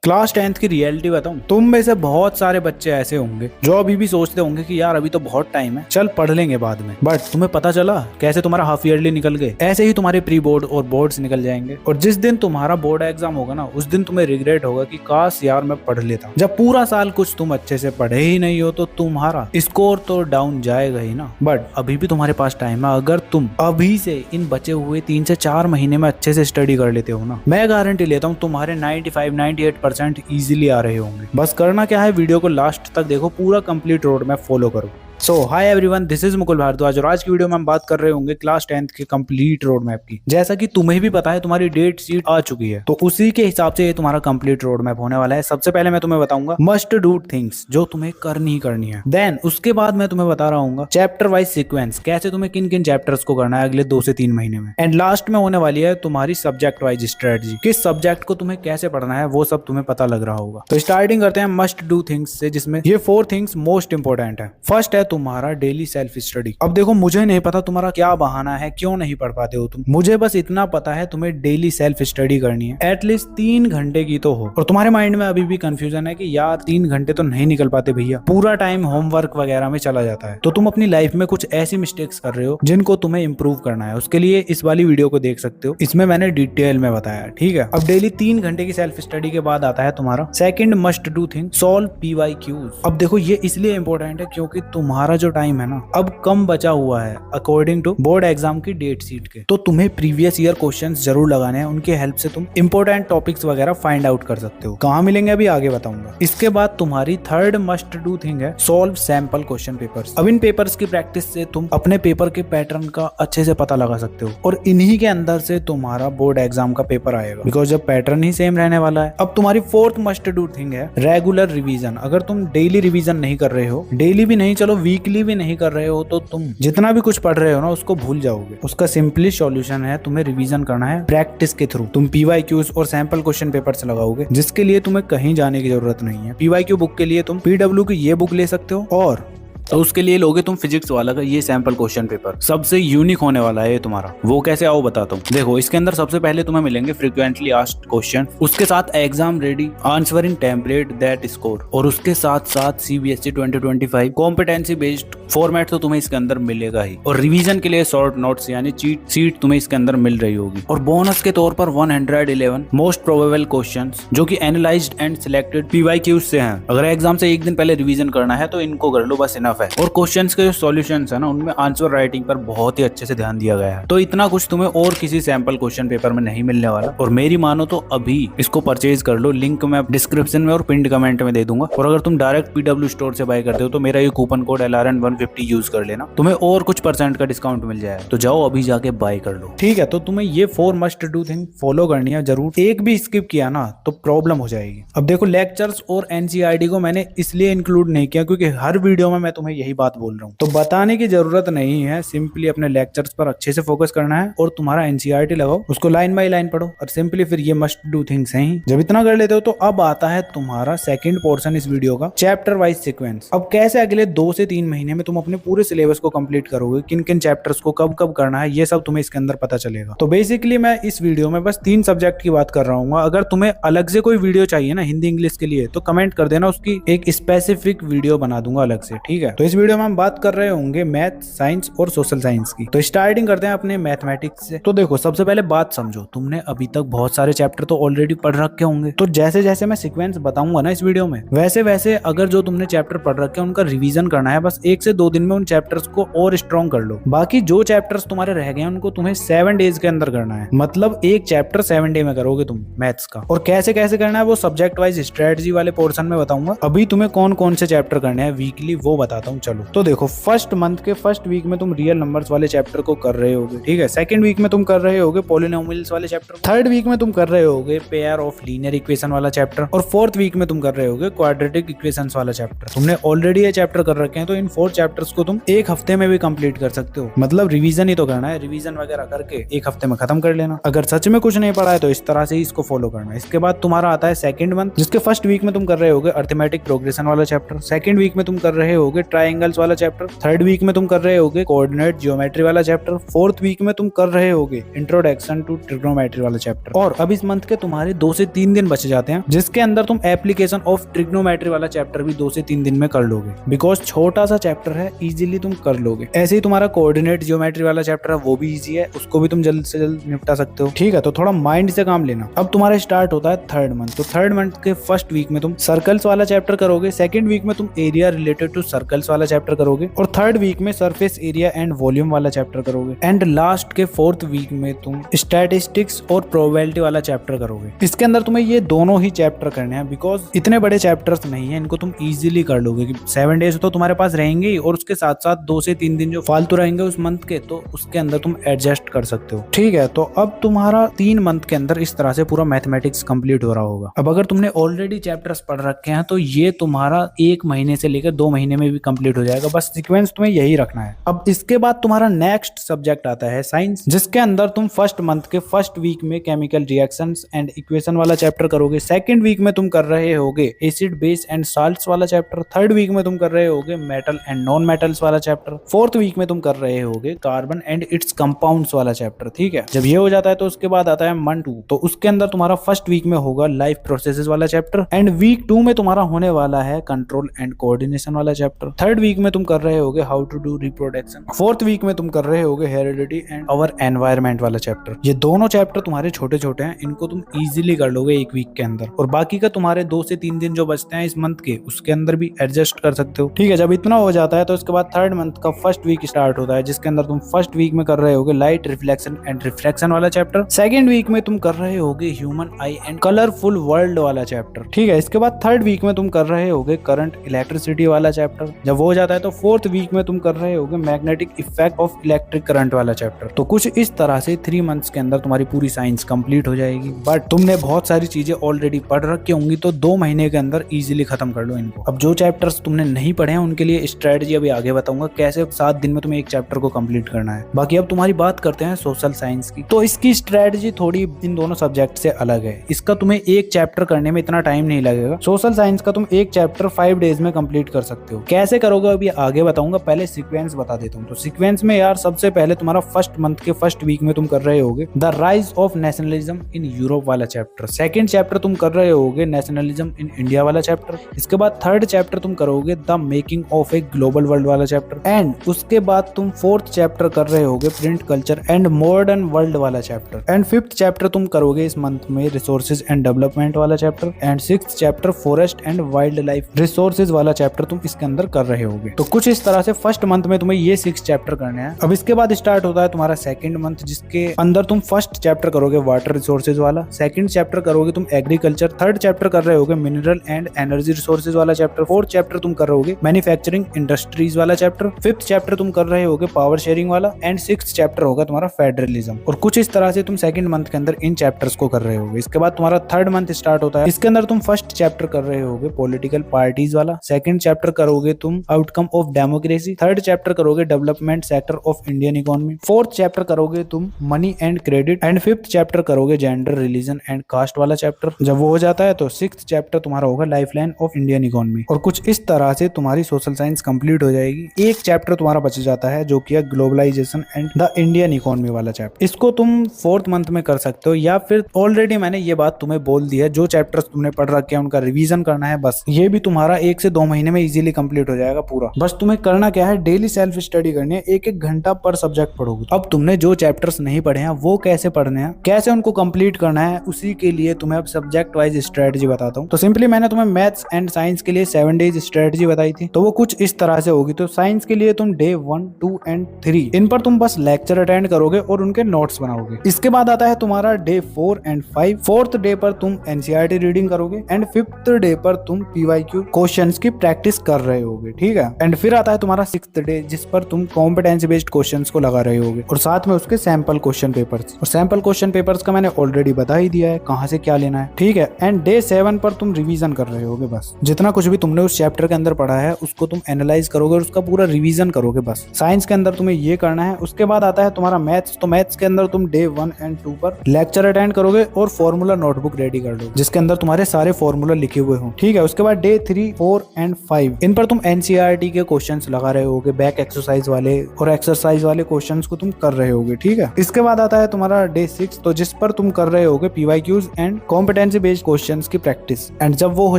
Class 10th की reality बताऊं, तुम में से बहुत सारे बच्चे ऐसे होंगे जो अभी भी सोचते होंगे कि यार अभी तो बहुत टाइम है, चल पढ़ लेंगे बाद में। बट तुम्हें पता चला कैसे तुम्हारा हाफ ईयरली निकल गए, ऐसे ही तुम्हारे प्री बोर्ड और बोर्ड्स निकल जाएंगे। और जिस दिन तुम्हारा बोर्ड एग्जाम होगा ना, उस दिन तुम्हें रिग्रेट होगा कि काश यार मैं पढ़ लेता। जब पूरा साल कुछ तुम अच्छे से पढ़े ही नहीं हो तो तुम्हारा स्कोर तो डाउन जाएगा ही ना। बट अभी भी तुम्हारे पास टाइम है। अगर तुम अभी से इन बचे हुए 3 से 4 महीने में अच्छे से स्टडी कर लेते हो ना, मैं गारंटी लेता हूँ तुम्हारे 95-98% इजीली आ रहे होंगे। बस करना क्या है, वीडियो को लास्ट तक देखो, पूरा कंप्लीट रोड मैप फॉलो करो। So hi everyone, this is Mukul Bhardwaj और आज की वीडियो में हम बात कर रहे होंगे क्लास 10th के कंप्लीट रोड मैप की। जैसा कि तुम्हें भी पता है तुम्हारी डेट शीट आ चुकी है, तो उसी के हिसाब से ये तुम्हारा कंप्लीट रोड मैप होने वाला है। सबसे पहले मैं तुम्हें बताऊंगा मस्ट डू थिंग्स जो तुम्हें करनी ही करनी है। देन उसके बाद मैं तुम्हें बता रहा हूँ चैप्टर वाइज सीक्वेंस, कैसे तुम्हें किन किन चैप्टर्स को करना है अगले 2 से 3 महीने में। एंड लास्ट में होने वाली है तुम्हारी सब्जेक्ट वाइज स्ट्रेटजी, किस सब्जेक्ट को तुम्हें कैसे पढ़ना है वो सब तुम्हें पता लग रहा होगा। तो स्टार्टिंग करते हैं मस्ट डू थिंग्स से, जिसमें ये 4 थिंग्स मोस्ट इंपोर्टेंट है। फर्स्ट है तुम्हारा डेली सेल्फ स्टडी। अब देखो, मुझे नहीं पता तुम्हारा क्या बहाना है, क्यों नहीं पढ़ पाते हो तुम। मुझे बस इतना पता है तुम्हें डेली सेल्फ स्टडी करनी है, एटलीस्ट 3 घंटे की तो हो। और तुम्हारे माइंड में अभी भी कंफ्यूजन है कि यार 3 घंटे तो नहीं निकल पाते भैया, पूरा टाइम होमवर्क वगैरह में चला जाता है। तो तुम अपनी लाइफ में कुछ ऐसी मिस्टेक्स कर रहे हो जिनको तुम्हें इंप्रूव करना है। उसके लिए इस वाली वीडियो को देख सकते हो, इसमें मैंने डिटेल में बताया, ठीक है। अब डेली 3 घंटे की सेल्फ स्टडी के बाद आता है तुम्हारा second must do thing, solve PYQs। अब देखो, ये इसलिए इंपॉर्टेंट है क्योंकि तुम्हारा जो टाइम है ना अब कम बचा हुआ है अकॉर्डिंग टू बोर्ड एग्जाम की डेट शीट के। तो तुम्हें प्रीवियस ईयर क्वेश्चंस जरूर लगाने हैं, उनके हेल्प से तुम इंपॉर्टेंट टॉपिक्स वगैरह फाइंड आउट कर सकते हो। कहाँ मिलेंगे अभी आगे बताऊंगा। इसके बाद तुम्हारी थर्ड मस्ट डू थिंग है सॉल्व सैंपल क्वेश्चन पेपर्स। अब इन पेपर्स की प्रैक्टिस से तुम अपने पेपर के पैटर्न का अच्छे से पता लगा सकते हो और इन्हीं के अंदर से तुम्हारा बोर्ड एग्जाम का पेपर आएगा, बिकॉज जब पैटर्न ही सेम रहने वाला है। अब तुम्हारी फोर्थ मस्ट डू थिंग है रेगुलर रिवीजन। अगर तुम डेली रिवीजन नहीं कर रहे हो, डेली भी नहीं, चलो वीकली भी नहीं कर रहे हो, तो तुम जितना भी कुछ पढ़ रहे हो ना उसको भूल जाओगे। उसका सिंपली सॉल्यूशन है तुम्हें रिवीजन करना है प्रैक्टिस के थ्रू। तुम PYQs और सैंपल क्वेश्चन पेपर्स लगाओगे, जिसके लिए तुम्हें कहीं जाने की जरूरत नहीं है। PYQ बुक के लिए तुम PW की ये बुक ले सकते हो, और तो उसके लिए लोगे तुम फिजिक्स वाला का ये सैंपल क्वेश्चन पेपर। सबसे यूनिक होने वाला है ये तुम्हारा। वो कैसे आओ बताता हूँ। देखो, इसके अंदर सबसे पहले तुम्हें मिलेंगे फ्रीक्वेंटली आस्क्ड क्वेश्चन, उसके साथ exam ready answer in template that score, और उसके साथ साथ CBSE 2025 कॉम्पिटेंसी बेस्ड फॉर्मेट तो तुम्हें इसके अंदर मिलेगा ही। और रिवीजन के लिए शॉर्ट नोट्स यानी चीट सीट तुम्हें इसके अंदर मिल रही होगी। और बोनस के तौर पर 111 मोस्ट प्रोबेबल क्वेश्चंस जो कि एनालाइज्ड एंड सिलेक्टेड PYQs से हैं। अगर एग्जाम से एक दिन पहले रिवीजन करना है तो इनको कर लो, बस इनफ है। और क्वेश्चंस के जो सॉल्यूशंस है ना, उनमें आंसर राइटिंग पर बहुत ही अच्छे से ध्यान दिया गया है। तो इतना कुछ तुम्हें और किसी सैंपल क्वेश्चन पेपर में नहीं मिलने वाला। और मेरी मानो तो अभी इसको परचेज कर लो, लिंक मैं डिस्क्रिप्शन में और पिंड कमेंट में दे दूंगा। और अगर तुम डायरेक्ट PW स्टोर से बाय करते हो तो मेरा ये कूपन कोड LRN150 यूज कर लेना, तुम्हें और कुछ % का डिस्काउंट मिल जाएगा। तो जाओ अभी जाके बाय कर लो, ठीक है। तो तुम्हें ये 4 मस्ट डू थिंग फॉलो करनी है जरूर। एक भी स्किप किया ना तो प्रॉब्लम हो जाएगी। अब देखो, लेक्चर्स और NCERT को मैंने इसलिए इंक्लूड नहीं किया क्योंकि हर वीडियो में मैं तुम्हें यही बात बोल रहा हूँ, तो बताने की जरूरत नहीं है। सिंपली अपने लेक्चर्स पर अच्छे से फोकस करना है और तुम्हारा NCERT लगाओ, उसको लाइन बाय लाइन पढ़ो, और सिंपली फिर ये मस्ट डू थिंग्स हैं ही। जब इतना कर लेते हो तो अब आता है तुम्हारा सेकंड पोर्शन इस वीडियो का, चैप्टर वाइज सीक्वेंस। अब कैसे अगले 2 से 3 महीने में तुम अपने पूरे सिलेबस को कंप्लीट करोगे, किन किन चैप्टर्स को कब कब करना है, ये सब तुम्हें इसके अंदर पता चलेगा। तो बेसिकली मैं इस वीडियो में बस 3 सब्जेक्ट की बात कर रहा हूँ। अगर तुम्हें अलग से कोई वीडियो चाहिए ना हिंदी इंग्लिश के लिए, तो कमेंट कर देना, उसकी एक स्पेसिफिक वीडियो बना दूंगा अलग से, ठीक है। तो इस वीडियो में हम बात कर रहे होंगे मैथ, साइंस और सोशल साइंस की। तो स्टार्टिंग करते हैं अपने मैथमेटिक्स से। तो देखो, सबसे पहले बात समझो, तुमने अभी तक बहुत सारे चैप्टर तो ऑलरेडी पढ़ रखे होंगे। तो जैसे जैसे मैं सीक्वेंस बताऊंगा ना इस वीडियो में, वैसे वैसे अगर जो तुमने चैप्टर पढ़ रखे हैं उनका रिवीजन करना है। बस 1 से 2 दिन में उन चैप्टर्स को और स्ट्रॉन्ग कर लो। बाकी जो चैप्टर्स तुम्हारे रह गए हैं उनको तुम्हें 7 डेज के अंदर करना है। मतलब एक चैप्टर 7 डे में करोगे तुम मैथ्स का। और कैसे कैसे करना है वो सब्जेक्ट वाइज स्ट्रेटजी वाले पोर्शन में बताऊंगा। अभी तुम्हें कौन कौन से चैप्टर करने हैं वीकली वो बताता हूँ। चलो, तो देखो, फर्स्ट मंथ के फर्स्ट वीक में तुम रियल नंबर्स वाले चैप्टर को कर रहे होगे, ठीक है। सेकंड वीक में तुम कर रहे होगे पॉलिनोमियल्स वाले चैप्टर। थर्ड वीक में तुम कर रहे होगे पेयर ऑफ लीनियर इक्वेशन वाला चैप्टर। और फोर्थ वीक में तुम कर रहे होगे क्वाड्रेटिक इक्वेशंस वाला चैप्टर। तुमने ऑलरेडी ये चैप्टर कर रखे हैं, तो इन 4 चैप्टर्स को तुम एक हफ्ते में भी कंप्लीट कर सकते हो। मतलब रिवीजन ही तो करना है, रिवीजन वगैरह करके एक हफ्ते में खत्म कर लेना। अगर सच में कुछ नहीं पढ़ा है तो इस तरह से ही इसको फॉलो करना है। इसके बाद तुम्हारा आता है सेकंड मंथ, जिसके फर्स्ट वीक में तुम कर रहे होगे अर्थमेटिक प्रोग्रेशन वाला चैप्टर। सेकंड वीक में तुम कर रहे होगे ट्राइंगल्स वाला चैप्टर, थर्ड वीक में तुम कर रहे होगे कोऑर्डिनेट ज्योमेट्री वाला चैप्टर, फोर्थ वीक में तुम कर रहे होगे इंट्रोडक्शन टू ट्रिग्नोमेट्री वाला चैप्टर। और अब इस मंथ के तुम्हारे 2 से 3 दिन बचे जाते हैं, जिसके अंदर तुम एप्लीकेशन ऑफ ट्रिग्नोमेट्री वाला चैप्टर भी 2 से 3 दिन में कर लोगे, बिकॉज छोटा सा चैप्टर है, इजीली तुम कर लोगे। ऐसे ही तुम्हारा कोऑर्डिनेट ज्योमेट्री वाला चैप्टर है, वो भी इजी है, उसको भी तुम जल्द से जल्द निपटा सकते हो। ठीक है, तो थोड़ा माइंड से काम लेना। अब तुम्हारा स्टार्ट होता है थर्ड मंथ, तो थर्ड मंथ के फर्स्ट वीक में तुम सर्कल्स वाला चैप्टर करोगे, सेकंड वीक में तुम एरिया रिलेटेड टू सर्कल्स वाला चैप्टर करोगे, और थर्ड वीक में सरफेस एरिया एंड वॉल्यूम वाला चैप्टर करोगे, एंड लास्ट के फोर्थ वीक में तुम स्टैटिस्टिक्स और प्रोबेबिलिटी वाला चैप्टर करोगे। इसके अंदर तुम्हें ये दोनों ही चैप्टर करने हैं, बिकॉज इतने बड़े चैप्टर्स नहीं है, इनको तुम इजीली कर लोगे। 7 डेज तो तुम्हारे पास रहेंगे ही, और उसके साथ साथ 2 से 3 दिन जो फालतू रहेंगे उस मंथ के, तो उसके अंदर तुम एडजस्ट कर सकते हो। ठीक है, तो अब तुम्हारा 3 मंथ के अंदर इस तरह से पूरा मैथमेटिक्स कंप्लीट हो रहा होगा। अब अगर तुमने ऑलरेडी चैप्टर्स पढ़ रखे हैं तो ये तुम्हारा 1 महीने से लेकर 2 महीने में भी कंप्लीट हो जाएगा, बस सीक्वेंस तुम्हें यही रखना है। अब इसके बाद तुम्हारा नेक्स्ट सब्जेक्ट आता है साइंस, जिसके अंदर तुम फर्स्ट मंथ के फर्स्ट वीक में केमिकल रिएक्शंस एंड इक्वेशन वाला चैप्टर करोगे, सेकंड वीक में तुम कर रहे होगे एसिड बेस एंड साल्ट्स वाला चैप्टर, थर्ड वीक में तुम कर रहे होगे मेटल एंड नॉन मेटल्स वाला चैप्टर, फोर्थ वीक में तुम कर रहे होगे कार्बन एंड इट्स कंपाउंड्स वाला चैप्टर। ठीक है, जब ये हो जाता है तो उसके बाद आता है मंथ 2, तो उसके अंदर तुम्हारा फर्स्ट वीक में होगा लाइफ प्रोसेसेस वाला चैप्टर, एंड वीक 2 में तुम्हारा होने वाला है कंट्रोल एंड कोऑर्डिनेशन वाला चैप्टर, थर्ड वीक में तुम कर रहे होगे how to do reproduction, fourth week में तुम कर रहे होगे हेरिडिटी एंड आवर एनवायरमेंट वाला चैप्टर। ये दोनों चैप्टर तुम्हारे छोटे छोटे हैं, इनको तुम इजीली कर लोगे 1 वीक के अंदर, और बाकी का तुम्हारे 2 से 3 दिन जो बचते हैं इस मंथ के, उसके अंदर भी एडजस्ट कर सकते हो। ठीक है, जब इतना हो जाता है तो उसके बाद थर्ड मंथ का फर्स्ट वीक स्टार्ट होता है, जिसके अंदर तुम फर्स्ट वीक में कर रहे होगे लाइट रिफ्लेक्शन एंड रिफ्रैक्शन वाला चैप्टर, सेकंड वीक में तुम कर रहे होगे human I and colourful world वाला चैप्टर। ठीक है, इसके बाद थर्ड वीक में तुम कर रहे होगे करंट इलेक्ट्रिसिटी वाला चैप्टर, जब वो हो जाता है तो फोर्थ वीक में तुम कर रहे होगे magnetic effect of electric current वाला चैप्टर। तो कुछ इस तरह से 3 मंथ्स के अंदर तुम्हारी पूरी साइंस कंप्लीट हो जाएगी, बट तुमने बहुत सारी चीजें ऑलरेडी पढ़ रखी होंगी, तो 2 महीने के अंदर इजीली खत्म कर लो इनको। अब जो चैप्टर्स तुमने नहीं पढ़े हैं उनके लिए स्ट्रेटजी अभी आगे बताऊंगा, कैसे 7 दिन में तुम्हें एक चैप्टर को कंप्लीट करना है। बाकी अब तुम्हारी बात करते हैं सोशल साइंस की, तो इसकी स्ट्रेटजी थोड़ी इन दोनों सब्जेक्ट से अलग है। इसका तुम्हें एक चैप्टर करने में इतना टाइम नहीं लगेगा, सोशल साइंस का तुम एक चैप्टर 5 डेज में कंप्लीट कर सकते हो। कैसे करोगे अभी आगे बताऊंगा, पहले सीक्वेंस बता देता हूँ। तो सीक्वेंस में यार सबसे पहले तुम्हारा फर्स्ट मंथ के फर्स्ट वीक में तुम कर रहे होगे the rise of nationalism in Europe वाला चैप्टर, सेकंड चैप्टर तुम कर रहे होगे नेशनलिज्म इन इंडिया वाला चैप्टर, इसके बाद थर्ड चैप्टर तुम करोगे the making of a global world वाला चैप्टर, एंड उसके बाद तुम फोर्थ चैप्टर कर रहे होगे print culture and modern world वाला चैप्टर, एंड फिफ्थ चैप्टर तुम करोगे इस मंथ में रिसोर्सेज एंड डेवलपमेंट वाला chapter, and sixth chapter forest and wild life resources वाला चैप्टर तुम इसके अंदर कर रहे होगे। तो कुछ इस तरह से फर्स्ट मंथ में तुम्हें ये 6 चैप्टर करने हैं। अब इसके बाद स्टार्ट होता है तुम्हारा सेकंड मंथ, जिसके अंदर तुम फर्स्ट चैप्टर करोगे वाटर रिसोर्सेज वाला, सेकंड चैप्टर करोगे तुम एग्रीकल्चर, थर्ड चैप्टर कर रहे होगे मिनरल एंड एनर्जी रिसोर्सेज वाला चैप्टर, फोर्थ चैप्टर तुम कर रहे होगे मैन्युफैक्चरिंग इंडस्ट्रीज वाला चैप्टर, फिफ्थ चैप्टर तुम कर रहे होगे पावर शेयरिंग वाला, एंड सिक्स्थ चैप्टर होगा तुम्हारा फेडरलिज्म। और कुछ इस तरह से तुम सेकंड मंथ के अंदर इन चैप्टर्स को कर रहे होगे। इसके बाद तुम्हारा थर्ड मंथ स्टार्ट होता है, इसके अंदर तुम फर्स्ट चैप्टर कर रहे होगे पॉलिटिकल पार्टीज वाला, सेकंड चैप्टर करोगे तुम outcome of democracy, third chapter करोगे development sector of Indian economy, fourth chapter करोगे तुम money and credit, and fifth chapter करोगे जेंडर रिलीजन एंड कास्ट वाला चैप्टर। जब वो हो जाता है तो सिक्स्थ चैप्टर तुम्हारा होगा लाइफलाइन ऑफ इंडियन इकोनॉमी। और कुछ इस तरह से तुम्हारी सोशल साइंस कंप्लीट हो जाएगी। एक चैप्टर तुम्हारा बच जाता है जो कि है globalization and the Indian economy वाला चैप्टर। इसको तुम फोर्थ मंथ में कर सकते हो, या फिर ऑलरेडी मैंने ये बात तुम्हें बोल दी है, जो चैप्टर्स तुमने पढ़ रखे हैं उनका रिवीजन करना है बस। ये भी तुम्हारा 1 से 2 महीने में इजीली कंप्लीट हो जाएगा पूरा। बस तुम्हें करना क्या है, डेली सेल्फ स्टडी करनी है, 1-1 घंटा पर सब्जेक्ट पढ़ोगे। अब तुमने जो चैप्टर्स नहीं पढ़े हैं वो कैसे पढ़ने हैं, कैसे उनको कंप्लीट करना है, उसी के लिए तुम्हें अब सब्जेक्ट वाइज स्ट्रेटजी बताता हूँ। तो सिंपली मैंने तुम्हें मैथ्स एंड साइंस के लिए 7 डेज स्ट्रेटजी बताई थी, तो वो कुछ इस तरह से होगी। तो साइंस के लिए तुम डे 1, 2 एंड 3 इन पर तुम बस लेक्चर अटेंड करोगे और उनके नोट्स बनाओगे। इसके बाद आता है तुम्हारा डे 4 एंड 5। फोर्थ डे पर तुम एनसीईआरटी रीडिंग करोगे, एंड फिफ्थ डे पर तुम पीवाईक्यू क्वेश्चंस की प्रैक्टिस कर रहे होगे। ठीक है, एंड फिर आता है तुम्हारा 6th डे, जिस पर तुम कॉम्पिटेंसी बेस्ड क्वेश्चंस को लगा रहे होगे, और साथ में उसके सैंपल क्वेश्चन पेपर्स। और सैंपल क्वेश्चन पेपर्स का मैंने ऑलरेडी बता ही दिया है कहाँ से क्या लेना है। ठीक है, एंड डे 7 पर तुम रिवीजन कर रहे होगे। बस जितना कुछ भी तुमने उस चैप्टर के अंदर पढ़ा है उसको तुम एनालाइज करोगे और उसका पूरा रिवीजन करोगे बस। साइंस के अंदर तुम्हें ये करना है। उसके बाद आता है तुम्हारा मैथ्स। तो मैथ्स के अंदर तुम डे 1 एंड 2 पर लेक्चर अटेंड करोगे और फॉर्मूला नोटबुक रेडी कर लो जिसके अंदर तुम्हारे सारे फॉर्मूला लिखे हुए हो। ठीक है, उसके बाद डे 3, 4 एंड 5 इन पर तुम एनसीईआरटी के क्वेश्चंस लगा रहे होगे, बैक एक्सरसाइज वाले और एक्सरसाइज वाले क्वेश्चंस को तुम कर रहे होगे, ठीक है। इसके बाद आता है तुम्हारा डे 6, तो जिस पर तुम कर रहे होगे PYQs and competency based questions की प्रैक्टिस। एंड जब वो हो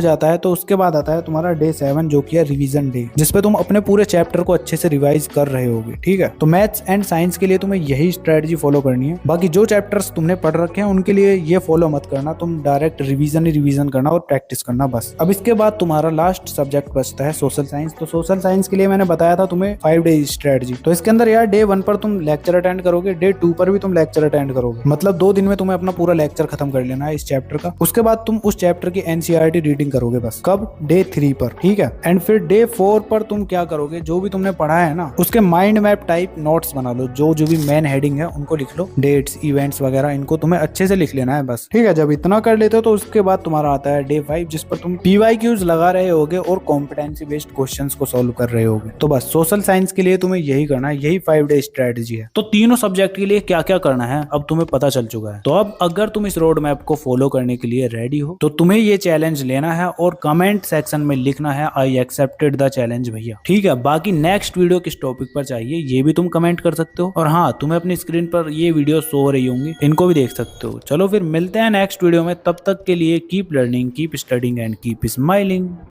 जाता है तो उसके बाद आता है तुम्हारा डे 7, जो कि है रिवीजन डे, जिसपे तुम अपने पूरे चैप्टर को अच्छे से रिवाइज कर रहे होगे, ठीक है। तो मैथ्स एंड साइंस के लिए तुम्हें यही स्ट्रेटजी फॉलो करनी है। बाकी जो चैप्टर्स तुमने पढ़ रखे हैं उनके लिए ये फॉलो मत करना, तुम डायरेक्ट रिवीजन ही रिवीजन करना और प्रैक्टिस करना बस। अब इसके बाद तुम्हारा लास्ट सब्जेक्ट बचता है सोशल साइंस। तो सोशल साइंस के लिए मैंने बताया था तुम्हें 5 डे स्ट्रेटजी। तो इसके अंदर यार डे 1 पर तुम लेक्चर अटेंड करोगे, डे 2 पर भी तुम लेक्चर अटेंड करोगे, मतलब 2 दिन में तुम्हें अपना पूरा लेक्चर खत्म कर लेना है इस चैप्टर का। उसके बाद तुम उस चैप्टर की एनसीईआरटी रीडिंग करोगे बस। कब? डे 3 पर, ठीक है। एंड फिर डे 4 पर तुम क्या करोगे, जो भी तुमने पढ़ा है ना उसके माइंड मैप टाइप नोट्स बना लो, जो भी मेन हेडिंग है उनको लिख लो, डेट्स इवेंट्स वगैरह इनको तुम्हें अच्छे से लिख लेना है बस, ठीक है। जब इतना कर लेते हो तो उसके बाद तुम्हारा आता है डे 5, जिस पर तुम पीवाईक्यूज लगा रहे होगे और कॉम्पिटेंसी बेस्ड क्वेश्चंस को सॉल्व कर रहे होगे। तो बस सोशल साइंस के लिए तुम्हें यही करना है, यही 5 डे स्ट्रेटजी है। तो तीनों सब्जेक्ट के लिए क्या क्या करना है अब तुम्हें पता चल चुका है। तो अब अगर तुम इस रोड मैप को फॉलो करने के लिए रेडी हो तो तुम्हें ये चैलेंज लेना है और कमेंट सेक्शन में लिखना है आई एक्सेप्टेड द चैलेंज भैया, ठीक है। बाकी नेक्स्ट वीडियो किस टॉपिक पर चाहिए ये भी तुम कमेंट कर सकते हो। और हाँ, तुम्हें अपनी स्क्रीन पर ये वीडियो शो हो रही होंगी, इनको भी देख सकते हो। चलो फिर मिलते हैं नेक्स्ट वीडियो में, तब तक के लिए keep learning, keep studying and keep smiling.